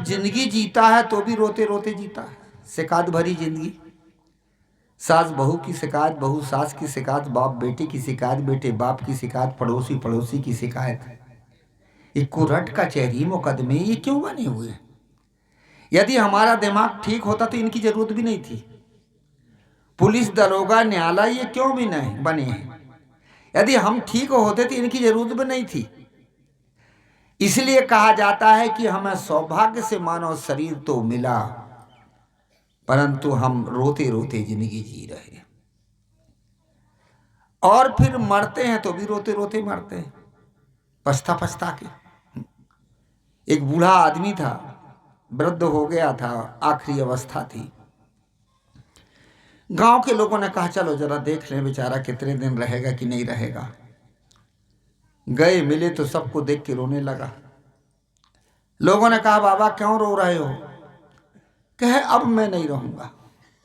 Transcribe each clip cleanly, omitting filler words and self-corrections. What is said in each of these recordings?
जब जिंदगी जीता है तो भी रोते रोते जीता है। शिकायत भरी जिंदगी, सास बहू की शिकायत, बहू सास की शिकायत, बाप बेटे की शिकायत, बेटे बाप की शिकायत, पड़ोसी पड़ोसी की शिकायत। ये कुरट का चेहरी मुकदमे ये क्यों बने हुए हैं? यदि हमारा दिमाग ठीक होता तो इनकी जरूरत भी नहीं थी। पुलिस दरोगा न्यायालय ये क्यों भी नहीं बने हैं? यदि हम ठीक होते तो इनकी जरूरत भी नहीं थी। इसलिए कहा जाता है कि हमें सौभाग्य से मानव शरीर तो मिला, परंतु हम रोते रोते जिंदगी जी रहे हैं। और फिर मरते हैं तो भी रोते रोते मरते हैं, पछता पछता के। एक बूढ़ा आदमी था, वृद्ध हो गया था, आखिरी अवस्था थी। गांव के लोगों ने कहा चलो जरा देख लें बेचारा कितने दिन रहेगा कि नहीं रहेगा। गए, मिले तो सबको देख के रोने लगा। लोगों ने कहा बाबा क्यों रो रहे हो? कहे अब मैं नहीं रहूंगा।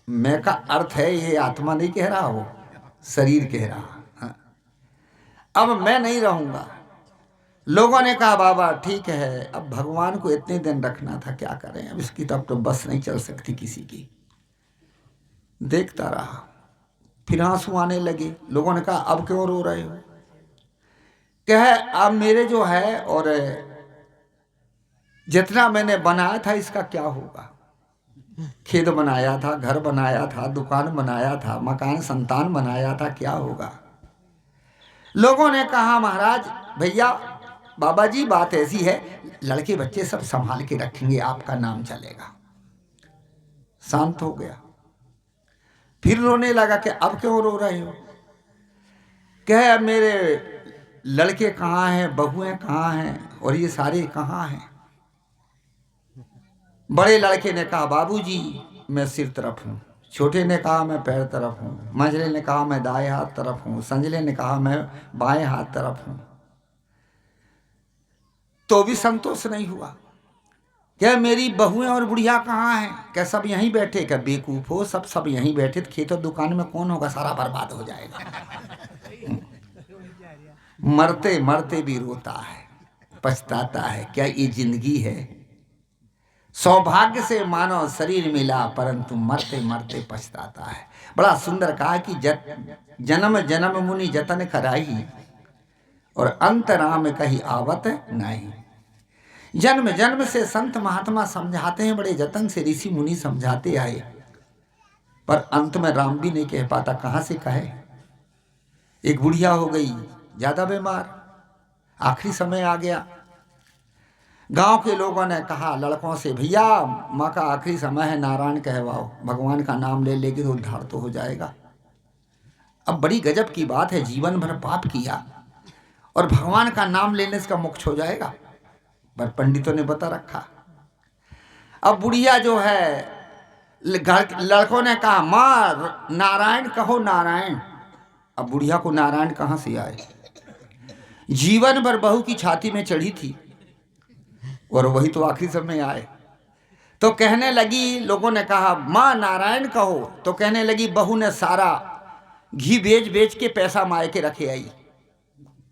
मैं का अर्थ है ये आत्मा नहीं कह रहा, हो शरीर कह रहा। हाँ। अब मैं नहीं रहूंगा। लोगों ने कहा बाबा ठीक है, अब भगवान को इतने दिन रखना था, क्या करें, अब इसकी तो बस नहीं चल सकती किसी की। देखता रहा, फिर आंसू आने लगे। लोगों ने कहा अब क्यों रो रहे हो? कहे अब मेरे जो है और जितना मैंने बनाया था इसका क्या होगा? खेत बनाया था, घर बनाया था, दुकान बनाया था, मकान संतान बनाया था, क्या होगा? लोगों ने कहा महाराज भैया बाबा जी बात ऐसी है, लड़के बच्चे सब संभाल के रखेंगे, आपका नाम चलेगा। शांत हो गया। फिर रोने लगा कि अब क्यों रो रहे हो? कहे अब मेरे लड़के कहाँ हैं, बहुएं कहाँ हैं, और ये सारे कहाँ हैं? बड़े लड़के ने कहा बाबूजी मैं सिर तरफ हूँ, छोटे ने कहा मैं पैर तरफ हूँ, मंझले ने कहा मैं दाएं हाथ तरफ हूँ, संजले ने कहा मैं बाएं हाथ तरफ हूँ। तो भी संतोष नहीं हुआ। क्या मेरी बहुएं और बुढ़िया कहाँ हैं? क्या सब यहीं बैठे? क्या बेवकूफ हो, सब यहीं बैठे, खेत और दुकान में कौन होगा, सारा बर्बाद हो जाएगा। मरते मरते भी रोता है, पछताता है। क्या ये जिंदगी है? सौभाग्य से मानव शरीर मिला, परंतु मरते मरते पछताता है। बड़ा सुंदर कहा कि जन्म जन्म मुनि जतन कराई, और अंत राम कही आवत नहीं। जन्म जन्म से संत महात्मा समझाते हैं, बड़े जतन से ऋषि मुनि समझाते आए, पर अंत में राम भी नहीं कह पाता, कहां से कहे। एक बुढ़िया हो गई, ज्यादा बीमार, आखिरी समय आ गया। गांव के लोगों ने कहा लड़कों से भैया माँ का आखिरी समय है, नारायण कहवाओ, भगवान का नाम ले लेगी तो उद्धार तो हो जाएगा। अब बड़ी गजब की बात है, जीवन भर पाप किया और भगवान का नाम लेने से मोक्ष हो जाएगा, पर पंडितों ने बता रखा। अब बुढ़िया जो है, लड़कों ने कहा माँ नारायण कहो नारायण। अब बुढ़िया को नारायण कहां से आए? जीवन भर बहू की छाती में चढ़ी थी और वही तो आखिरी समय आए। तो कहने लगी, लोगों ने कहा माँ नारायण कहो, तो कहने लगी बहू ने सारा घी बेच बेच के पैसा माए के रखे आई,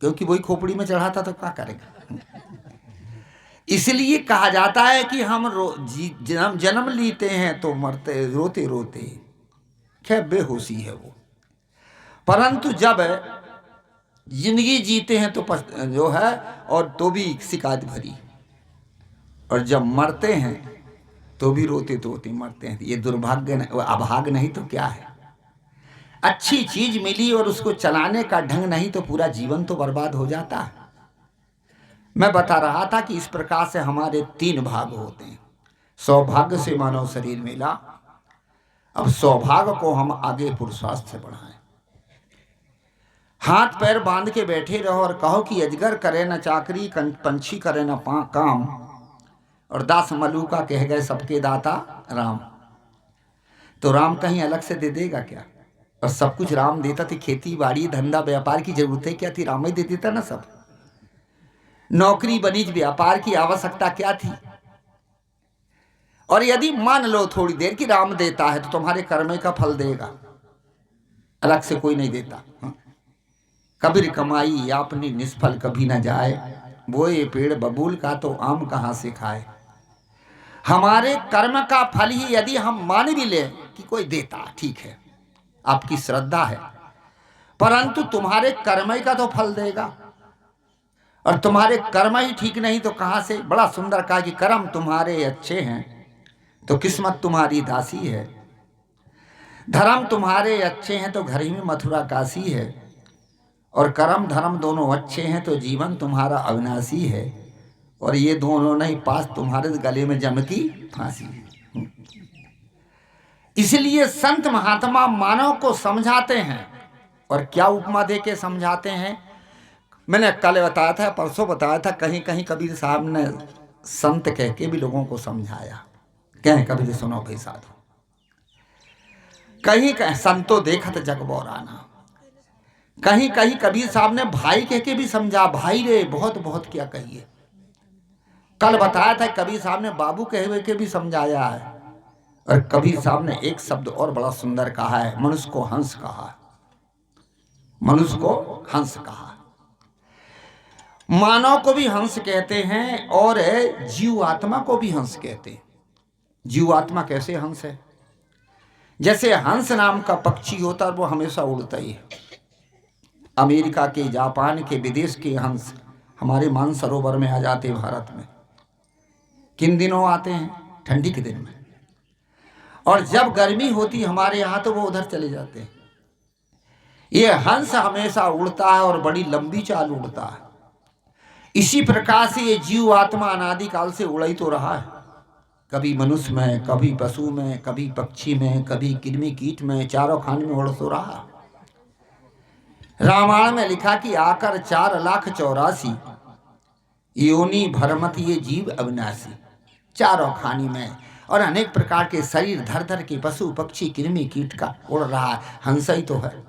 क्योंकि वही खोपड़ी में चढ़ा था तो क्या करेगा। इसलिए कहा जाता है कि हम जन्म लेते हैं तो मरते रोते रोते, क्या बेहोशी है वो, परंतु जब जिंदगी जीते हैं तो जो है और तो भी शिकायत भरी, और जब मरते हैं तो भी रोते रोते मरते हैं। ये दुर्भाग्य अभाग नहीं तो क्या है। अच्छी चीज मिली और उसको चलाने का ढंग नहीं तो पूरा जीवन तो बर्बाद हो जाता है। मैं बता रहा था कि इस प्रकार से हमारे 3 भाग होते हैं। सौभाग्य से मानव शरीर मिला, अब सौभाग्य को हम आगे पुरुषार्थ से बढ़ाएं। हाथ पैर बांध के बैठे रहो और कहो कि अजगर करे न चाकरी, पंछी करे न काम, और दास मलूका कह गए सबके दाता राम। तो राम कहीं अलग से दे देगा क्या? और सब कुछ राम देता थी, खेती बाड़ी धंधा व्यापार की जरूरतें क्या थी, राम ही दे देता ना सब। नौकरी बनीज व्यापार की आवश्यकता क्या थी? और यदि मान लो थोड़ी देर की राम देता है तो तुम्हारे कर्म का फल देगा, अलग से कोई नहीं देता। कबीर कमाई आपनी निष्फल कभी न जाए, बोए पेड़ बबूल का तो आम कहां से खाए। हमारे कर्म का फल ही यदि हम मान भी लें कि कोई देता, ठीक है, आपकी श्रद्धा है, परंतु तुम्हारे कर्म ही का तो फल देगा, और तुम्हारे कर्म ही ठीक नहीं तो कहां से। बड़ा सुंदर कहा कि कर्म तुम्हारे अच्छे हैं तो किस्मत तुम्हारी दासी है, धर्म तुम्हारे अच्छे हैं तो घर ही में मथुरा काशी है, और कर्म धर्म दोनों अच्छे हैं तो जीवन तुम्हारा अविनाशी है, और ये दोनों नहीं पास तुम्हारे गले में जम की फांसी है। इसलिए संत महात्मा मानव को समझाते हैं, और क्या उपमा दे के समझाते हैं। मैंने कल बताया था, परसों बताया था, कहीं कहीं कबीर साहब ने संत कह के भी लोगों को समझाया। कहें कबीर सुनो भाई साधु, कहीं कहीं संतो देखत जग बोराना, कहीं कहीं कबीर साहब ने भाई कह के भी समझा, भाई रे बहुत बहुत क्या कहिए। कल बताया था कबीर साहब ने बाबू कहे हुए के भी समझाया है, और कबीर साहब ने एक शब्द और बड़ा सुंदर कहा है, मनुष्य को हंस कहा, मनुष्य को हंस कहा। मानव को भी हंस कहते हैं और जीव आत्मा को भी हंस कहते हैं। जीव आत्मा कैसे हंस है, जैसे हंस नाम का पक्षी होता है, वो हमेशा उड़ता ही है। अमेरिका के, जापान के, विदेश के हंस हमारे मानसरोवर में आ जाते हैं भारत में। किन दिनों आते हैं? ठंडी के दिन में, और जब गर्मी होती हमारे यहाँ तो वो उधर चले जाते हैं। ये हंस हमेशा उड़ता है और बड़ी लंबी चाल उड़ता है। इसी प्रकार से ये जीव आत्मा अनादिकाल से उड़ ही तो रहा है, कभी मनुष्य में, कभी पशु में, कभी पक्षी में, कभी कृमि कीट में, चारों खाने में उड़ तो रहा। रामायण में लिखा कि आकर 4,84,000 योनि भरमत ये जीव अविनाशी, चारों खानी में, और अनेक प्रकार के शरीर धर धर के पशु पक्षी कृमि कीट का उड़ रहा है। हंस ही तो है।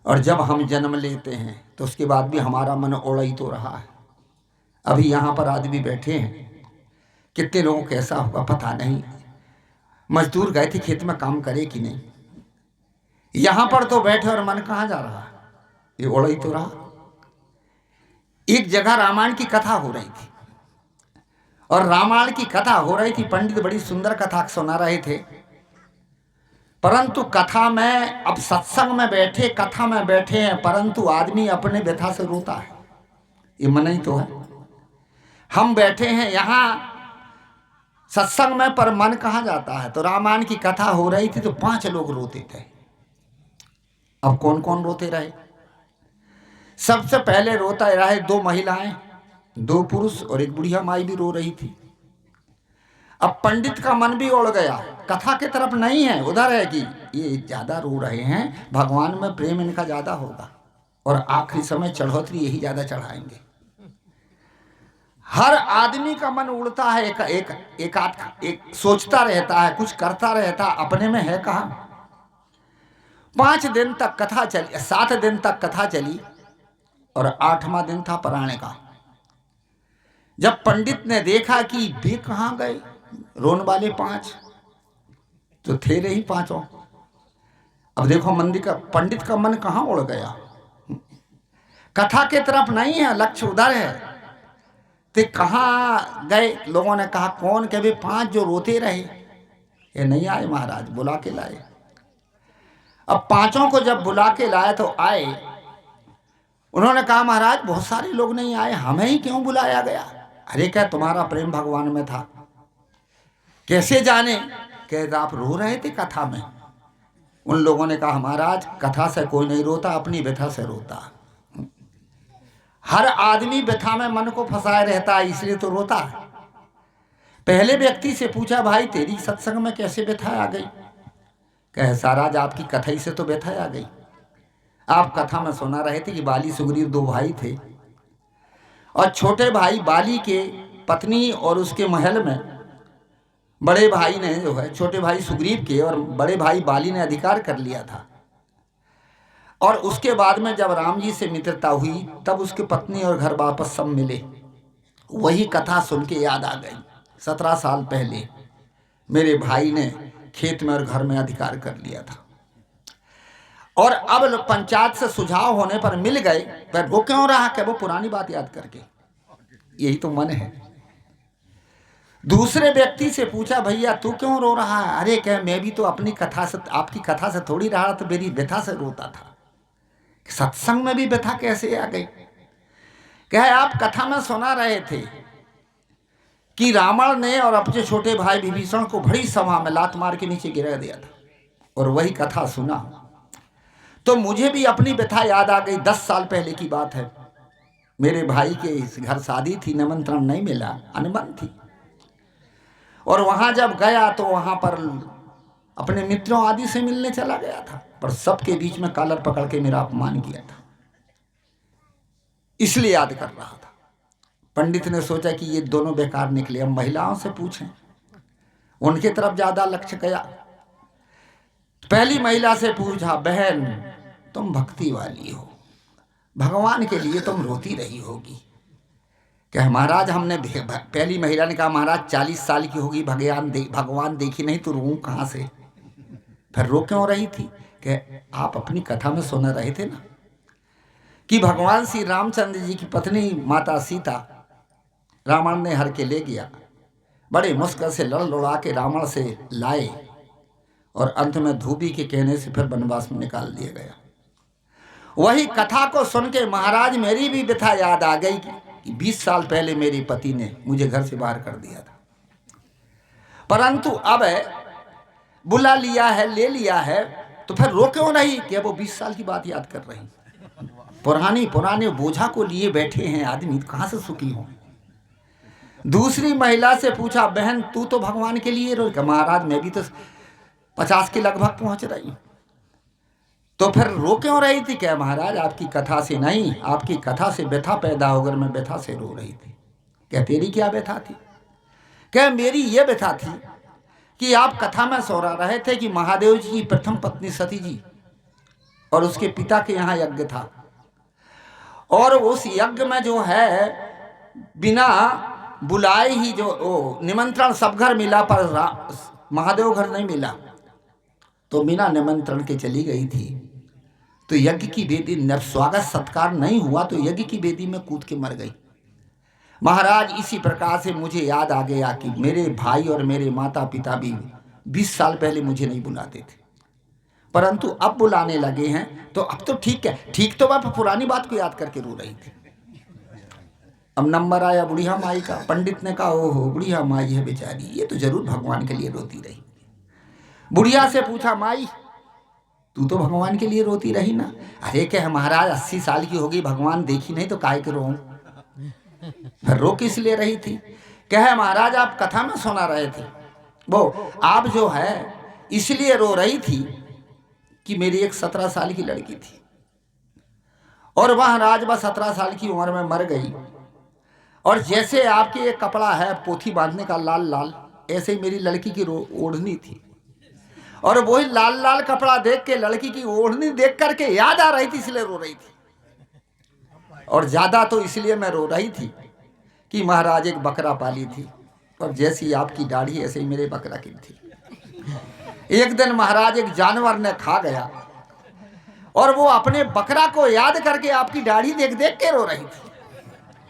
और जब हम जन्म लेते हैं तो उसके बाद भी हमारा मन उड़ ही तो रहा है। अभी यहाँ पर आदमी बैठे हैं, कितने लोगों को ऐसा होगा पता नहीं, मजदूर गए थे खेत में काम करे कि नहीं, यहाँ पर तो बैठे और मन कहाँ जा रहा है, ये उड़ ही तो रहा। एक जगह रामायण की कथा हो रही थी, और रामायण की कथा हो रही थी, पंडित बड़ी सुंदर कथा सुना रहे थे, परंतु कथा में, अब सत्संग में बैठे, कथा में बैठे हैं, परंतु आदमी अपने व्यथा से रोता है। ये मन ही तो है। हम बैठे हैं यहाँ सत्संग में, पर मन कहाँ जाता है। तो रामायण की कथा हो रही थी तो 5 लोग रोते थे। अब कौन कौन रोते रहे? सबसे पहले रोता रहे 2 महिलाएं, 2 पुरुष और एक बुढ़िया माई भी रो रही थी। अब पंडित का मन भी उड़ गया, कथा की तरफ नहीं है, उधर है कि ये ज्यादा रो रहे हैं, भगवान में प्रेम इनका ज्यादा होगा, और आखिरी समय चढ़ोतरी यही ज्यादा चढ़ाएंगे। हर आदमी का मन उड़ता है, एक सोचता रहता है, कुछ करता रहता, अपने में है कहां। 5 दिन तक कथा चली, 7 दिन तक कथा चली, और 8वां दिन था पराणे का। जब पंडित ने देखा कि वे कहां गए, रोन वाले 5 तो थे रही 5। अब देखो मंदिर का, पंडित का मन कहां उड़ गया, कथा के तरफ नहीं है, लक्ष्य उधर है। तो कहां गए? लोगों ने कहा कौन? के 5 जो रोते रहे, ये नहीं आए महाराज, बुला के लाए। अब 5 को जब बुला के लाए तो आए, उन्होंने कहा महाराज बहुत सारे लोग नहीं आए, हमें ही क्यों बुलाया गया? अरे क्या तुम्हारा प्रेम भगवान में था? कैसे जाने? कह आप रो रहे थे कथा में। उन लोगों ने कहा महाराज कथा से कोई नहीं रोता, अपनी व्यथा से रोता। हर आदमी व्यथा में मन को फंसाए रहता है, इसलिए तो रोता है। पहले व्यक्ति से पूछा भाई तेरी सत्संग में कैसे व्यथा आ गई? कहे साराज आपकी कथा ही से तो व्यथा आ गई। आप कथा में सुना रहे थे कि बाली सुग्रीव 2 भाई थे, और छोटे भाई बाली के पत्नी और उसके महल में बड़े भाई ने जो है, छोटे भाई सुग्रीव के और बड़े भाई बाली ने अधिकार कर लिया था। और उसके बाद में जब राम जी से मित्रता हुई तब उसके पत्नी और घर वापस सब मिले। वही कथा सुन के याद आ गई, 17 साल पहले मेरे भाई ने खेत में और घर में अधिकार कर लिया था, और अब पंचायत से सुझाव होने पर मिल गए, पर वो क्यों रहा? कि वो पुरानी बात याद करके, यही तो मन है। दूसरे व्यक्ति से पूछा, भैया तू क्यों रो रहा है? अरे कह, मैं भी तो अपनी कथा से, आपकी कथा से थोड़ी रहा, तो मेरी व्यथा से रोता था। सत्संग में भी व्यथा कैसे आ गई? कहे, आप कथा में सुना रहे थे कि रावण ने और अपने छोटे भाई विभीषण को बड़ी सभा में लात मार के नीचे गिरा दिया था, और वही कथा सुना तो मुझे भी अपनी व्यथा याद आ गई। 10 साल पहले की बात है, मेरे भाई के इस घर शादी थी, निमंत्रण नहीं मिला, अनबन थी, और वहां जब गया तो वहां पर अपने मित्रों आदि से मिलने चला गया था, पर सबके बीच में कॉलर पकड़ के मेरा अपमान किया था, इसलिए याद कर रहा था। पंडित ने सोचा कि ये दोनों बेकार निकले, हम महिलाओं से पूछें। उनकी तरफ ज्यादा लक्ष्य गया। पहली महिला से पूछा, बहन तुम भक्ति वाली हो, भगवान के लिए तुम रोती रही होगी। क्या महाराज, हमने पहली महिला ने कहा, महाराज 40 साल की होगी, भगवान देखी नहीं तो रो कहाँ से? फिर रो क्यों रही थी? कि आप अपनी कथा में सुन रहे थे ना कि भगवान श्री रामचंद्र जी की पत्नी माता सीता रावण ने हर के ले गया, बड़े मुश्किल से लड़ लड़ा के रावण से लाए, और अंत में धोबी के कहने से फिर वनवास में निकाल दिया गया। वही कथा को सुन के महाराज मेरी भी व्यथा याद आ गई कि 20 साल पहले मेरे पति ने मुझे घर से बाहर कर दिया था, परंतु अब बुला लिया है, ले लिया है, तो फिर रो क्यों नहीं? कि वो 20 साल की बात याद कर रही। पुराने बोझा को लिए बैठे हैं आदमी, कहां से सुखी हो? दूसरी महिला से पूछा, बहन तू तो भगवान के लिए रो? महाराज मैं भी तो 50 के लगभग पहुंच रही हूं, तो फिर रो क्यों रही थी? क्या महाराज आपकी कथा से नहीं, आपकी कथा से व्यथा पैदा होकर मैं व्यथा से रो रही थी। क्या तेरी क्या व्यथा थी? क्या मेरी ये व्यथा थी कि आप कथा में सोरा रहे थे कि महादेव जी की प्रथम पत्नी सती जी और उसके पिता के यहाँ यज्ञ था, और उस यज्ञ में जो है बिना बुलाए ही जो निमंत्रण सब घर मिला, पर महादेव घर नहीं मिला, तो बिना निमंत्रण के चली गई थी। तो यज्ञ की वेदी, स्वागत सत्कार नहीं हुआ तो यज्ञ की वेदी में कूद के मर गई। महाराज इसी प्रकार से मुझे याद आ गया कि मेरे भाई और मेरे माता पिता भी 20 साल पहले मुझे नहीं बुलाते थे, परंतु अब बुलाने लगे हैं, तो अब तो ठीक है। ठीक तो वह पुरानी बात को याद करके रो रही थी। अब नंबर आया बुढ़िया माई का। पंडित ने कहा, ओहो बुढ़िया माई है बेचारी, ये तो जरूर भगवान के लिए रोती रही। बुढ़िया से पूछा, माई तू तो भगवान के लिए रोती रही ना? अरे क्या महाराज 80 साल की होगी, भगवान देखी नहीं तो काय के रो? फिर रो किस लिए रही थी? कहे महाराज आप कथा में सुना रहे थे, वो आप जो है इसलिए रो रही थी कि मेरी एक 17 साल की लड़की थी, और वह राजबा 17 साल की उम्र में मर गई, और जैसे आपके एक कपड़ा है पोथी बांधने का लाल लाल, ऐसे ही मेरी लड़की की ओढ़नी थी, और वही लाल लाल कपड़ा देख के लड़की की ओढ़नी देख करके याद आ रही थी, इसलिए रो रही थी। और ज्यादा तो इसलिए मैं रो रही थी कि महाराज एक बकरा पाली थी, और जैसी आपकी दाढ़ी ऐसे ही मेरे बकरा की थी। एक दिन महाराज एक जानवर ने खा गया, और वो अपने बकरा को याद करके आपकी दाढ़ी देख देख के रो रही थी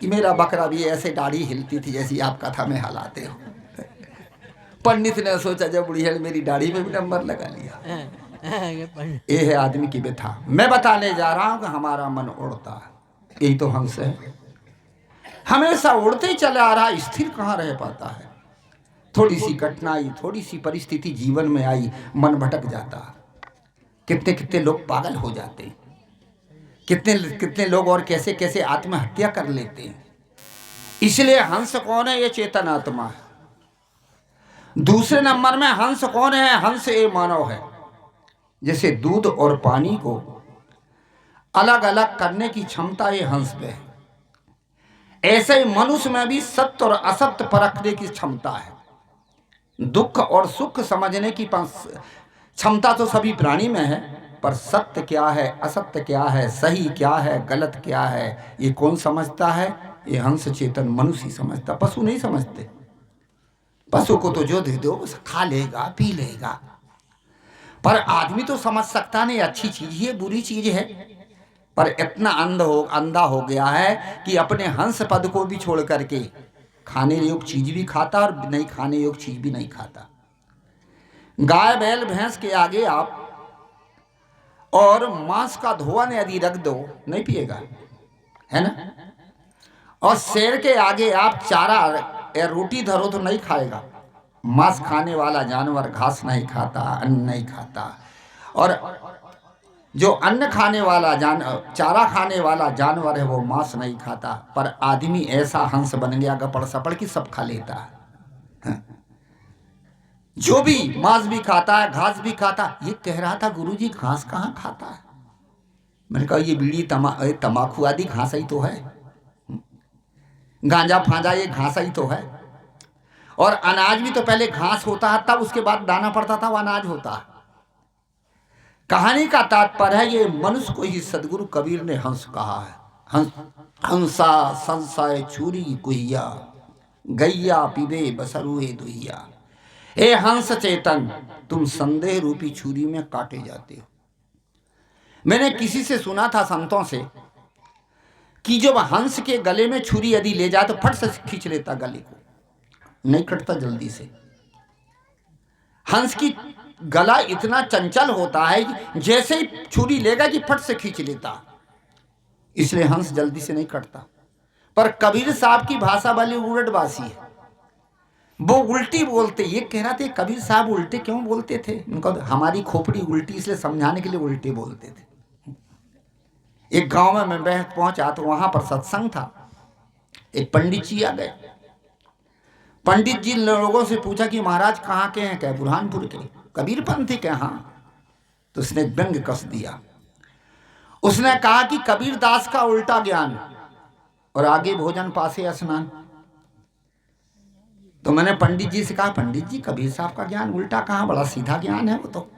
कि मेरा बकरा भी ऐसे दाढ़ी हिलती थी जैसी आप कथा में हिलाते हो। पंडित ने सोचा, जब बुढ़िया ने मेरी दाढ़ी में भी नंबर लगा लिया। ये है आदमी की व्यथा। मैं बताने जा रहा हूं कि हमारा मन उड़ता है, यही तो हंस है, हमेशा उड़ते ही चला आ रहा, स्थिर कहाँ रह पाता है। थोड़ी सी कठिनाई, थोड़ी सी परिस्थिति जीवन में आई, मन भटक जाता। कितने कितने लोग पागल हो जाते हैं, कितने कितने लोग और कैसे कैसे आत्महत्या कर लेते हैं। इसलिए हंस कौन है? ये चेतन आत्मा है। दूसरे नंबर में हंस कौन है? हंस ये मानव है। जैसे दूध और पानी को अलग अलग करने की क्षमता ये हंस पे है, ऐसे ही मनुष्य में भी सत्य और असत्य परखने की क्षमता है। दुख और सुख समझने की क्षमता तो सभी प्राणी में है, पर सत्य क्या है, असत्य क्या है, सही क्या है, गलत क्या है, ये कौन समझता है? ये हंस चेतन मनुष्य ही समझता, पशु नहीं समझते। पशु को तो जो दे दो बस खा लेगा, पी लेगा, पर आदमी तो समझ सकता नहीं अच्छी चीज है बुरी चीज है। पर इतना अंधा हो गया है कि अपने हंस पद को भी छोड़ करके खाने योग्य चीज भी खाता और नहीं खाने योग्य चीज भी नहीं खाता। गाय बैल भैंस के आगे आप और मांस का धोवन यदि रख दो नहीं पिएगा, है ना। और शेर के आगे आप चारा या रोटी धरो तो नहीं खाएगा। मांस खाने वाला जानवर घास नहीं खाता, अन्न नहीं खाता। और जो अन्न खाने वाला चारा खाने वाला जानवर है वो मांस नहीं खाता। पर आदमी ऐसा हंस बन गया गपड़ सपड़ की सब खा लेता है। जो भी मांस भी खाता है, घास भी खाता। ये कह रहा था गुरुजी घास कहाँ खाता है। मैंने कहा ये बीड़ी तमाकू आदि घास ही तो है, गांजा फांजा ये घास ही तो है। और अनाज भी तो पहले घास होता है, तब उसके बाद दाना पड़ता था, वो अनाज होता है। कहानी का तात्पर्य है ये मनुष्य को ही सदगुरु कबीर ने हंस कहा है। हंसा संशय छुरी कुहिया, गैया पीबे बसरुए दुहिया। हे हंस चेतन, तुम संदेह रूपी छुरी में काटे जाते हो। मैंने किसी से सुना था संतों से कि जब हंस के गले में छुरी यदि ले जाए तो फट से खींच लेता गले को, नहीं कटता जल्दी से। हंस की गला इतना चंचल होता है कि जैसे ही छुरी लेगा कि फट से खींच लेता, इसलिए हंस जल्दी से नहीं कटता। पर कबीर साहब की भाषा वाली उलटबासी है, वो उल्टी बोलते। ये कह रहा थे कबीर साहब उल्टे क्यों बोलते थे। उनको हमारी खोपड़ी उल्टी इसलिए समझाने के लिए उल्टे बोलते थे। एक गांव में मैं पहुंचा तो वहां पर सत्संग था। एक पंडित जी आ गए। पंडित जी लोगों से पूछा कि महाराज कहाँ के हैं। क्या बुरहानपुर के। कबीर पंथी के। हाँ। तो उसने व्यंग कस दिया। उसने कहा कि कबीर दास का उल्टा ज्ञान और आगे भोजन पासे स्नान। तो मैंने पंडित जी से कहा पंडित जी कबीर साहब का ज्ञान उल्टा कहाँ, बड़ा सीधा ज्ञान है वो तो।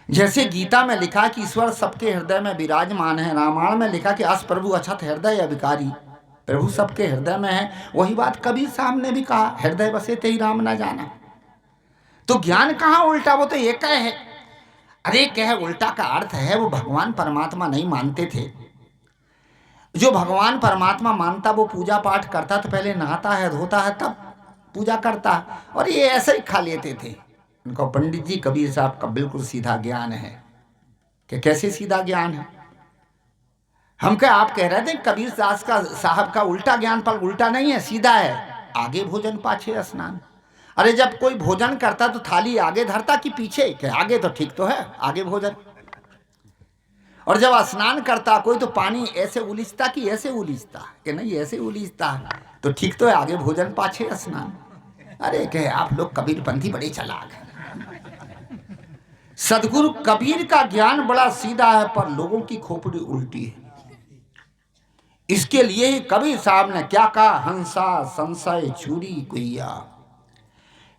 जैसे गीता में लिखा कि ईश्वर सबके हृदय में विराजमान है, रामायण में लिखा कि अस प्रभु अछत हृदय अभिकारी, प्रभु सबके हृदय में है। वही बात कबीर साहब ने भी कहा, हृदय बसे ते ही राम ना जाना। तो ज्ञान कहाँ उल्टा, वो तो एक है। अरे कह उल्टा का अर्थ है वो भगवान परमात्मा नहीं मानते थे। जो भगवान परमात्मा मानता वो पूजा पाठ करता तो पहले नहाता है धोता है तब पूजा करता है। और ये ऐसे ही खा लेते थे। उनको पंडित जी कबीर साहब का बिल्कुल सीधा ज्ञान है। कि कैसे सीधा ज्ञान है। हम क्या आप कह रहे थे कबीर दास का साहब का उल्टा ज्ञान, पर उल्टा नहीं है, सीधा है। आगे भोजन पाछे स्नान। अरे जब कोई भोजन करता तो थाली आगे धरता कि पीछे। क्या आगे तो ठीक तो है, आगे भोजन। और जब स्नान करता कोई तो पानी ऐसे उलीचता कि ऐसे उलीचता, कि नहीं ऐसे उलीचता, तो ठीक तो है, आगे भोजन पाछे स्नान। अरे कहे आप लोग कबीर पंथी बड़े चालाक हैं। सदगुरु कबीर का ज्ञान बड़ा सीधा है, पर लोगों की खोपड़ी उल्टी है। इसके लिए ही कबीर साहब ने क्या कहा, हंसा संशय छुरी कुइया।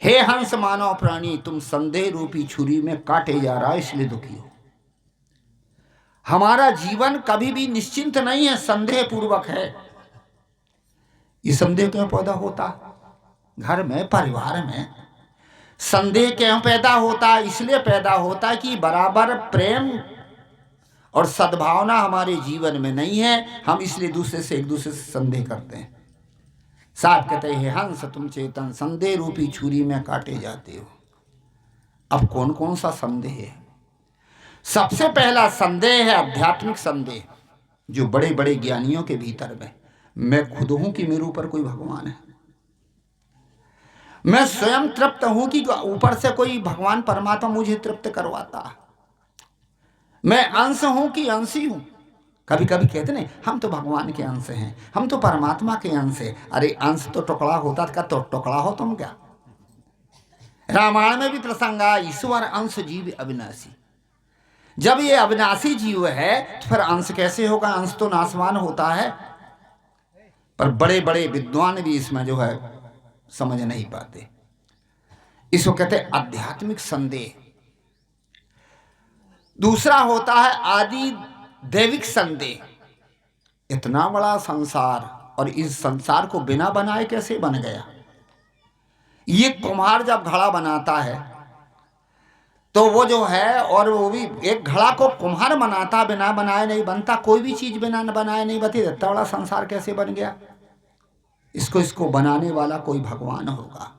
हे हंस मानव प्राणी, तुम संदेह रूपी छुरी में काटे जा रहा है, इसलिए दुखी हो। हमारा जीवन कभी भी निश्चिंत नहीं है, संदेह पूर्वक है। ये संदेह क्यों पैदा होता, घर में परिवार में संदेह क्यों पैदा होता? इसलिए पैदा होता कि बराबर प्रेम और सद्भावना हमारे जीवन में नहीं है। हम इसलिए दूसरे से एक दूसरे से संदेह करते हैं। साहब कहते हैं हंस तुम चेतन, संदेह रूपी छुरी में काटे जाते हो। अब कौन कौन सा संदेह है? सबसे पहला संदेह है आध्यात्मिक संदेह, जो बड़े बड़े ज्ञानियों के भीतर में। मैं खुद हूं कि मेरे ऊपर कोई भगवान है। मैं स्वयं तृप्त हूं कि ऊपर से कोई भगवान परमात्मा मुझे तृप्त करवाता। मैं अंश हूं कि अंशी हूं। कभी कभी कहते नहीं हम तो भगवान के अंश हैं, हम तो परमात्मा के अंश हैं। अरे अंश तो टुकड़ा होता था, तो टुकड़ा हो तुम क्या? रामायण में भी प्रसंग आया, ईश्वर अंश जीव अविनाशी। जब ये अविनाशी जीव है तो फिर अंश कैसे होगा? अंश तो नाशवान होता है। पर बड़े बड़े विद्वान भी इसमें जो है समझ नहीं पाते। इसको कहते हैं आध्यात्मिक संदेह। दूसरा होता है आदि दैविक संदेह। इतना बड़ा संसार और इस संसार को बिना बनाए कैसे बन गया? ये कुम्हार जब घड़ा बनाता है तो वो जो है, और वो भी एक घड़ा को कुम्हार बनाता, बिना बनाए नहीं बनता। कोई भी चीज बिना बनाए नहीं बनती। इतना बड़ा संसार कैसे बन गया? इसको इसको बनाने वाला कोई भगवान होगा,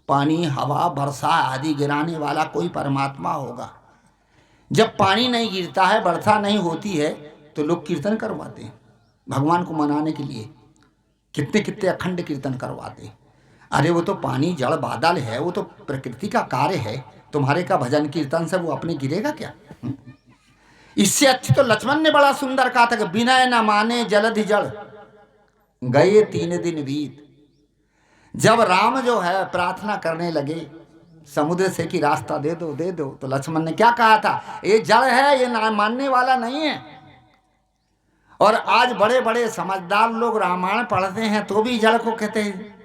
पानी हवा वर्षा आदि गिराने वाला कोई परमात्मा होगा। जब पानी नहीं गिरता है, वर्षा नहीं होती है, तो लोग कीर्तन करवाते हैं भगवान को मनाने के लिए। कितने कितने अखंड कीर्तन करवाते हैं। अरे वो तो पानी जड़ बादल है, वो तो प्रकृति का कार्य है, तुम्हारे का भजन कीर्तन से वो अपने गिरेगा क्या? इससे अच्छी तो लक्ष्मण ने बड़ा सुंदर कहा था कि बिना न माने जलधि जड़ गए 3 दिन बीत। जब राम जो है प्रार्थना करने लगे समुद्र से कि रास्ता दे दो दे दो, तो लक्ष्मण ने क्या कहा था, ये जड़ है, ये ना मानने वाला नहीं है। और आज बड़े बड़े समझदार लोग रामायण पढ़ते हैं तो भी जड़ को कहते हैं।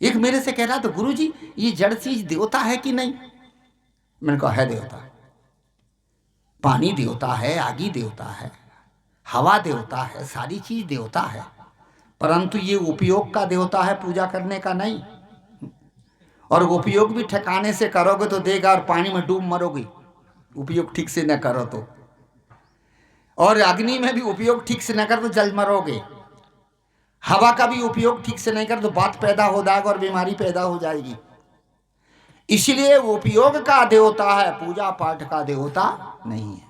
एक मेरे से कह रहा, तो गुरु जी ये जड़ चीज देवता है कि नहीं? मैंने कहा है देवता। पानी देवता है, आगी देवता है, हवा देवता है, सारी चीज देवता है, परंतु ये उपयोग का देवता है, पूजा करने का नहीं। और उपयोग भी ठिकाने से करोगे तो देगा, और पानी में डूब मरोगे उपयोग ठीक से न करो तो। और अग्नि में भी उपयोग ठीक से न कर तो जल मरोगे। हवा का भी उपयोग ठीक से नहीं कर तो बात पैदा हो जाएगा और बीमारी पैदा हो जाएगी। इसलिए उपयोग का देवता है, पूजा पाठ का देवता नहीं है।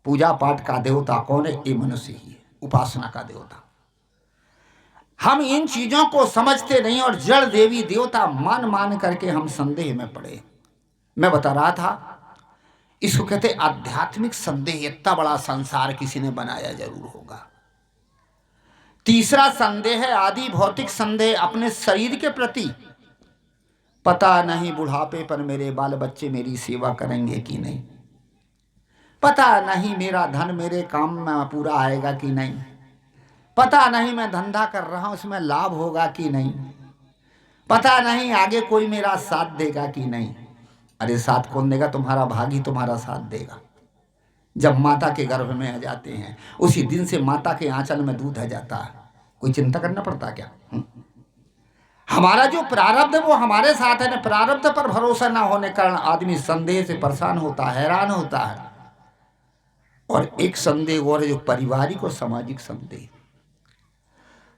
पूजा पाठ का देवता कौन है? ये मनुष्य ही है, उपासना का देवता। हम इन चीजों को समझते नहीं और जड़ देवी देवता मान मान करके हम संदेह में पड़े। मैं बता रहा था, इसको कहते आध्यात्मिक संदेह। इतना बड़ा संसार किसी ने बनाया जरूर होगा। तीसरा संदेह है आदि भौतिक संदेह अपने शरीर के प्रति। पता नहीं बुढ़ापे पर मेरे बाल बच्चे मेरी सेवा करेंगे कि नहीं, पता नहीं मेरा धन मेरे काम में पूरा आएगा कि नहीं, पता नहीं मैं धंधा कर रहा हूं उसमें लाभ होगा कि नहीं, पता नहीं आगे कोई मेरा साथ देगा कि नहीं। अरे साथ कौन देगा? तुम्हारा भागी तुम्हारा साथ देगा। जब माता के गर्भ में आ जाते हैं उसी दिन से माता के आंचल में दूध आ जाता है। कोई चिंता करना पड़ता क्या? हमारा जो प्रारब्ध है वो हमारे साथ है ना। प्रारब्ध पर भरोसा ना होने कारण आदमी संदेह से परेशान होता है, हैरान होता है। और एक संदेह और है जो पारिवारिक और सामाजिक संदेह।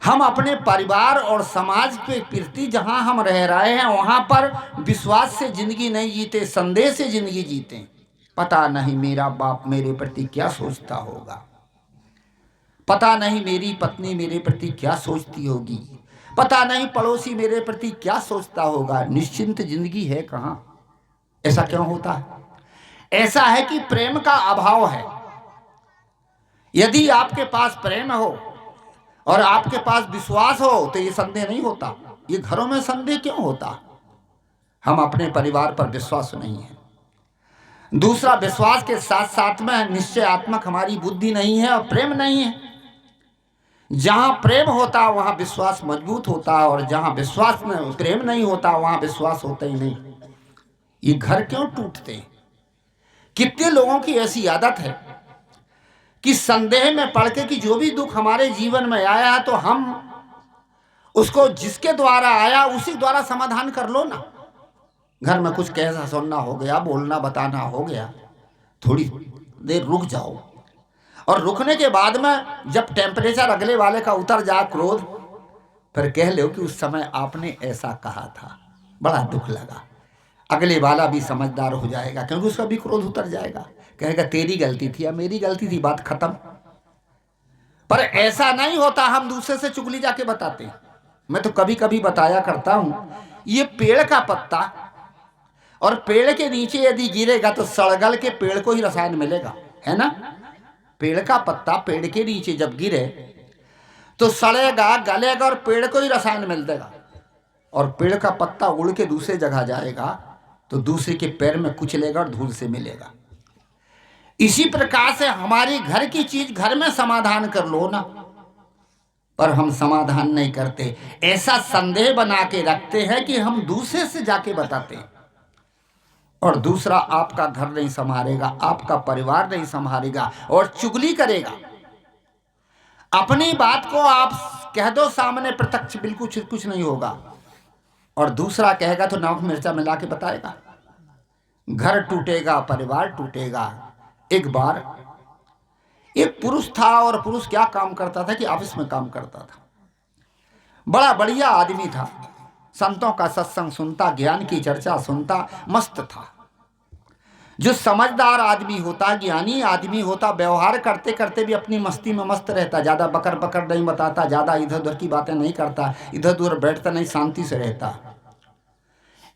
हम अपने परिवार और समाज के प्रति जहां हम रह रहे हैं वहां पर विश्वास से जिंदगी नहीं जीते, संदेह से जिंदगी जीते। पता नहीं मेरा बाप मेरे प्रति क्या सोचता होगा, पता नहीं मेरी पत्नी मेरे प्रति क्या सोचती होगी, पता नहीं पड़ोसी मेरे प्रति क्या सोचता होगा। निश्चिंत जिंदगी है कहां? ऐसा क्यों होता है? ऐसा है कि प्रेम का अभाव है। यदि आपके पास प्रेम हो और आपके पास विश्वास हो तो ये संदेह नहीं होता। ये घरों में संदेह क्यों होता? हम अपने परिवार पर विश्वास नहीं है। दूसरा, विश्वास के साथ साथ में निश्चयात्मक हमारी बुद्धि नहीं है और प्रेम नहीं है। जहां प्रेम होता वहां विश्वास मजबूत होता है, और जहां विश्वास में प्रेम नहीं होता वहां विश्वास होता ही नहीं। ये घर क्यों टूटते? कितने लोगों की ऐसी आदत है कि संदेह में पड़ के कि जो भी दुख हमारे जीवन में आया है तो हम उसको जिसके द्वारा आया उसी द्वारा समाधान कर लो ना। घर में कुछ कैसा सुनना हो गया, बोलना बताना हो गया, थोड़ी देर रुक जाओ, और रुकने के बाद में जब टेम्परेचर अगले वाले का उतर जाए क्रोध, फिर कह लो कि उस समय आपने ऐसा कहा था, बड़ा दुख लगा। अगले वाला भी समझदार हो जाएगा क्योंकि उसका भी क्रोध उतर जाएगा, कहेगा तेरी गलती थी या मेरी गलती थी, बात खत्म। पर ऐसा नहीं होता, हम दूसरे से चुगली जाके बताते हैं। मैं तो कभी कभी बताया करता हूं, ये पेड़ का पत्ता और पेड़ के नीचे यदि गिरेगा तो सड़गल के पेड़ को ही रसायन मिलेगा, है ना। पेड़ का पत्ता पेड़ के नीचे जब गिरे तो सड़ेगा, गलेगा और पेड़ को ही रसायन मिल देगा। और पेड़ का पत्ता उड़ के दूसरे जगह जाएगा तो दूसरे के पैर में कुचलेगा और धूल से मिलेगा। इसी प्रकार से हमारी घर की चीज घर में समाधान कर लो ना, पर हम समाधान नहीं करते। ऐसा संदेह बना के रखते हैं कि हम दूसरे से जाके बताते हैं, और दूसरा आपका घर नहीं संभालेगा, आपका परिवार नहीं संभालेगा और चुगली करेगा। अपनी बात को आप कह दो सामने प्रत्यक्ष, बिल्कुल कुछ नहीं होगा, और दूसरा कहेगा तो नमक मिर्चा मिला के बताएगा। घर टूटेगा, परिवार टूटेगा। एक बार एक पुरुष था, और पुरुष क्या काम करता था कि ऑफिस में काम करता था। बड़ा बढ़िया आदमी था, संतों का सत्संग सुनता, ज्ञान की चर्चा सुनता, मस्त था। जो समझदार आदमी होता, ज्ञानी आदमी होता, व्यवहार करते करते भी अपनी मस्ती में मस्त रहता, ज़्यादा बकर बकर नहीं बताता, ज़्यादा इधर उधर की बातें नहीं करता, इधर उधर बैठता नहीं, शांति से रहता।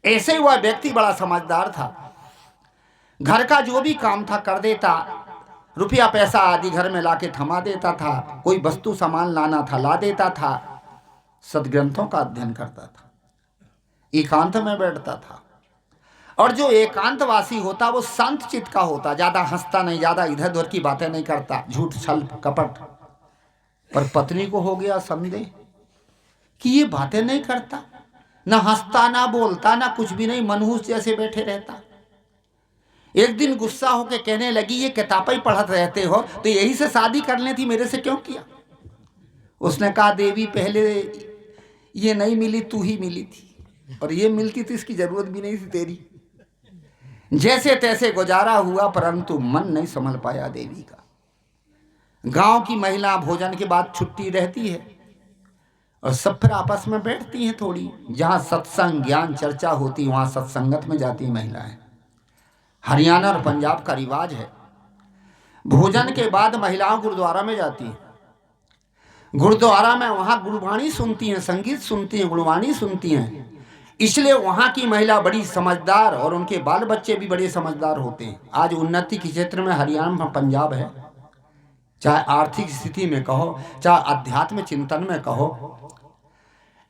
ऐसे ही वह व्यक्ति बड़ा समझदार था। घर का जो भी काम था कर देता, रुपया पैसा आदि घर में लाके थमा देता था, कोई वस्तु सामान लाना था ला देता था, सदग्रंथों का अध्ययन करता था, एकांत में बैठता था। और जो एकांतवासी होता वो शांत चित्त का होता, ज्यादा हंसता नहीं, ज्यादा इधर उधर की बातें नहीं करता, झूठ छल कपट। पर पत्नी को हो गया संदेह कि ये बातें नहीं करता, ना हंसता ना बोलता ना कुछ भी नहीं, मनहूस जैसे बैठे रहता। एक दिन गुस्सा होकर कहने लगी, ये किताबें ही पढ़ते रहते हो तो यही से शादी करनी थी, मेरे से क्यों किया? उसने कहा, देवी पहले ये नहीं मिली, तू ही मिली थी, और ये मिलती तो इसकी जरूरत भी नहीं थी तेरी। जैसे तैसे गुजारा हुआ, परंतु मन नहीं संभल पाया देवी का। गांव की महिला भोजन के बाद छुट्टी रहती है और सब फिर आपस में बैठती हैं, थोड़ी जहां सत्संग ज्ञान चर्चा होती वहां सत्संगत में जाती महिलाएं। हरियाणा और पंजाब का रिवाज है, भोजन के बाद महिलाओं गुरुद्वारा में जाती हैं। गुरुद्वारा में वहां गुरुवाणी सुनती हैं, संगीत सुनती हैं, गुरुवाणी सुनती हैं। इसलिए वहां की महिला बड़ी समझदार और उनके बाल बच्चे भी बड़े समझदार होते हैं। आज उन्नति के क्षेत्र में हरियाणा में पंजाब है, चाहे आर्थिक स्थिति में कहो, चाहे अध्यात्म चिंतन में कहो।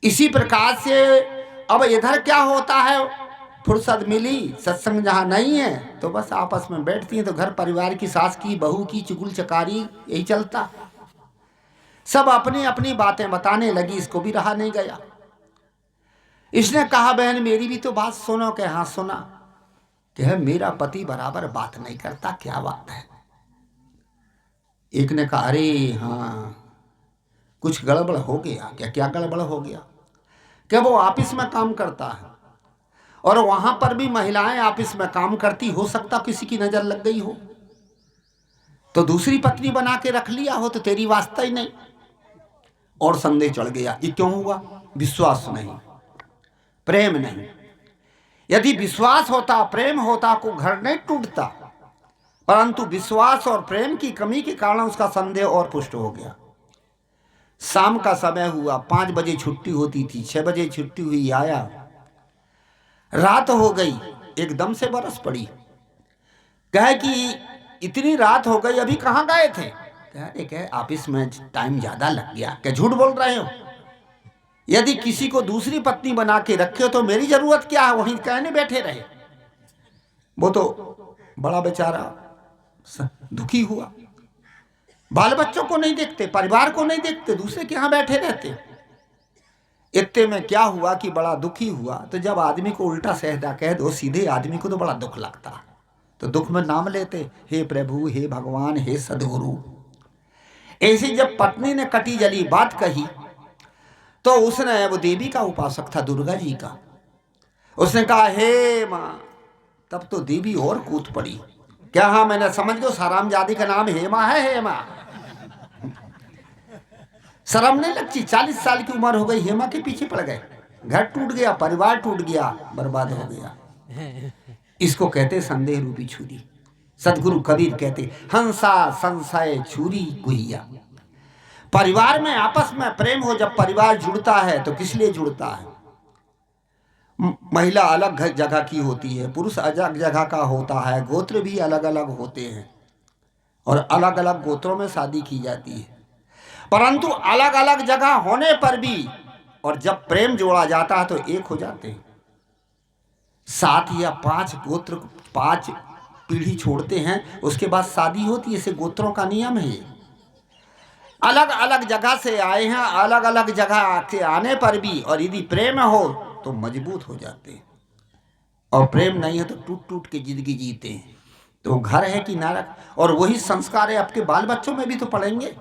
इसी प्रकार से अब इधर क्या होता है, फुर्सत मिली, सत्संग जहां नहीं है तो बस आपस में बैठती हैं, तो घर परिवार की, सास की, बहू की चुगल चकारी यही चलता। सब अपनी अपनी बातें बताने लगी, इसको भी रहा नहीं गया। इसने कहा, बहन मेरी भी तो बात सुनो। के हाँ सुना। कि मेरा पति बराबर बात नहीं करता, क्या बात है? एक ने कहा, अरे हाँ कुछ गड़बड़ हो गया। क्या गड़बड़ हो गया? क्या वो ऑफिस में काम करता है और वहां पर भी महिलाएं ऑफिस में काम करती, हो सकता किसी की नजर लग गई हो, तो दूसरी पत्नी बना के रख लिया हो, तो तेरी वास्ता ही नहीं। और संदेह चढ़ गया। ये क्यों हुआ? विश्वास नहीं, प्रेम नहीं। यदि विश्वास होता, प्रेम होता, को घर नहीं टूटता, परंतु विश्वास और प्रेम की कमी के कारण उसका संदेह और पुष्ट हो गया। शाम का समय हुआ, 5 बजे छुट्टी होती थी, 6 बजे छुट्टी हुई, आया, रात हो गई, एकदम से बरस पड़ी। कहे कि इतनी रात हो गई, अभी कहाँ गए थे? कहे ऑफिस में टाइम ज्यादा लग गया। क्या झूठ बोल रहे हो? यदि किसी को दूसरी पत्नी बना के रखे हो तो मेरी जरूरत क्या है, वहीं कहने बैठे रहे। वो तो बड़ा बेचारा दुखी हुआ, बाल बच्चों को नहीं देखते, परिवार को नहीं देखते, दूसरे के यहाँ बैठे रहते। इतने में क्या हुआ कि बड़ा दुखी हुआ। तो जब आदमी को उल्टा सहदा कह दो सीधे, आदमी को तो बड़ा दुख लगता, तो दुख में नाम लेते, हे प्रभु, हे भगवान, हे सदगुरु। ऐसी जब पत्नी ने कटी जली बात कही तो उसने, वो देवी का उपासक था, दुर्गा जी का, उसने कहा, हे माँ। तब तो देवी और कूद पड़ी। क्या? हाँ मैंने समझ गया, हरामजादी का नाम हेमा है, हेमा। शर्म नहीं लगती? 40 साल की उम्र हो गई, हेमा के पीछे पड़ गए, घर टूट गया, परिवार टूट गया, बर्बाद हो गया। इसको कहते संदेह रूपी छुरी। सदगुरु कबीर कहते, हंसा संशय छुरी गुहिया। परिवार में आपस में प्रेम हो, जब परिवार जुड़ता है तो किस लिए जुड़ता है? महिला अलग जगह की होती है, पुरुष अलग जगह का होता है, गोत्र भी अलग अलग होते हैं और अलग अलग गोत्रों में शादी की जाती है। परंतु अलग अलग जगह होने पर भी, और जब प्रेम जोड़ा जाता है तो एक हो जाते हैं। 7 या 5 गोत्र, 5 पीढ़ी छोड़ते हैं, उसके बाद शादी होती है। इसे गोत्रों का नियम है। अलग अलग जगह से आए हैं, अलग अलग जगह के आने पर भी, और यदि प्रेम हो तो मजबूत हो जाते हैं, और प्रेम नहीं है तो टूट टूट के जिंदगी जीते हैं। तो घर है कि नरक, और वही संस्कार है आपके बाल बच्चों में भी तो पड़ेंगे।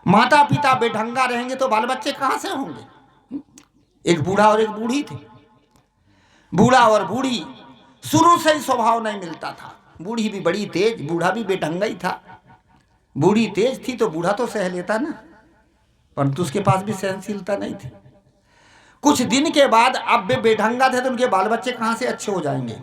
माता पिता बेढंगा रहेंगे तो बाल बच्चे कहां से होंगे? एक बूढ़ा और एक बूढ़ी थे। बूढ़ा और बूढ़ी शुरू से ही स्वभाव नहीं मिलता था। बूढ़ी भी बड़ी तेज, बूढ़ा भी बेढंगा ही था। बूढ़ी तेज थी तो बूढ़ा तो सह लेता ना, परंतु उसके पास भी सहनशीलता नहीं थी। कुछ दिन के बाद अब वे बेढंगा थे तो उनके बाल बच्चे कहाँ से अच्छे हो जाएंगे।